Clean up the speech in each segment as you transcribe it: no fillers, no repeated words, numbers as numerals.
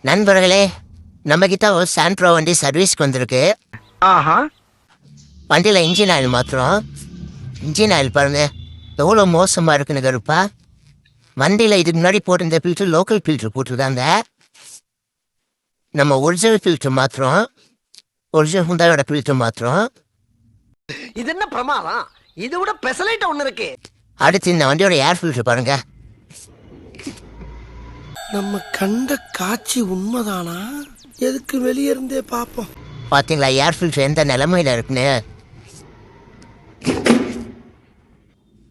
நண்பர்களே, நம்மக்கிட்ட ஒரு சாண்ட்ரோ வண்டி சர்வீஸ்க்கு வந்திருக்கு. ஆஹா. வண்டியில் இன்ஜின் ஆயில் மாத்திரம். இன்ஜின் ஆயில் பாருங்க எவ்வளோ மோசமாக இருக்குன்னு கருப்பா. வண்டியில் இதுக்கு முன்னாடி போட்டிருந்த ஃபில்ட்ரு லோக்கல் ஃபில்ட்ரு போட்டுருந்தாங்க. நம்ம ஒரிஜினல் ஃபில்ட்ரு மாத்திரம். ஒரிஜினல் ஹுண்டாயோட ஃபில்ட்ரு மாத்திரம். இது என்ன பிரமாதம்? இதை விட பெசலைட் ஒண்ணு இருக்கு. அடுத்து இந்த வண்டியோட ஏர் ஃபில்ட்ரு பாருங்க. நம்ம கண்ட காட்சி உண்மைதானா? எதுக்கு வெளியே இருந்தே பார்ப்போம். பார்த்தீங்களா ஏர் ஃபில்ட்ரு எந்த நிலைமையில் இருக்குன்னு.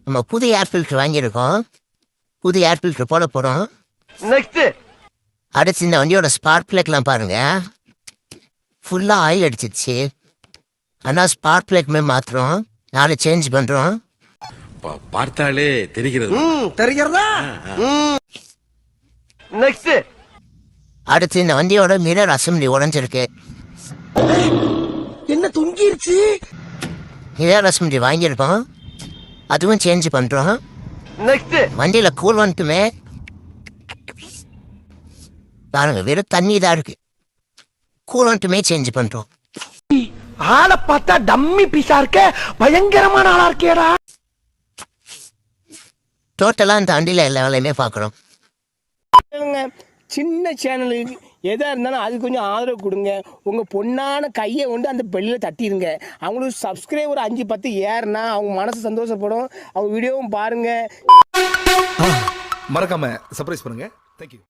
நம்ம புது ஏர் ஃபில்ட்ரு வாங்கியிருக்கோம். புது ஏர் ஃபில்ட்ரு போட போகிறோம். நெக்ஸ்ட். அடுத்து இந்த வண்டியோட ஸ்பார்க் பிளக்லாம் பாருங்க, ஃபுல்லாக ஆயில் அடிச்சிருச்சு. ஆனால் ஸ்பார்க் பிளக்மே மாத்திரம் நாளை சேஞ்ச் பண்ணுறோம். பார்த்தாலே தெரிகிறது. தெரிகிறதா? நெக்ஸ்ட். அடுத்து இந்த வண்டியோட மிரர் அசம்பிளி உடஞ்சிருக்கு. என்ன தொங்கிருச்சு? மிரர் அசம்பிளி வாங்கியிருக்கோம், அதுவும் சேஞ்ச் பண்ணுறோம். நெக்ஸ்ட். வண்டியில் கூல்வெண்ட்டுமே பாருங்க வெறும் தண்ணி தான் இருக்கு. கூல்வெண்ட்டுமே சேஞ்ச் பண்ணுறோம். ஆளை பார்த்தா டம்மி பீஸா இருக்க, பயங்கரமான ஆளா இருக்கேடா. டோட்டலாக இந்த வண்டியில் எல்லா வேலையுமே பார்க்குறோம். சின்ன சேனலுக்கு எதாக இருந்தாலும் அது கொஞ்சம் ஆதரவு கொடுங்க. உங்கள் பொண்ணான கையை கொண்டு அந்த பெல்லில் தட்டிடுங்க. அவங்களுக்கு சப்ஸ்கிரைபர் 5-10 ஏறுனா அவங்க மனசு சந்தோஷப்படும். அவங்க வீடியோவும் பாருங்கள். மறக்காம சர்ப்ரைஸ் பண்ணுங்க. தேங்க்யூ.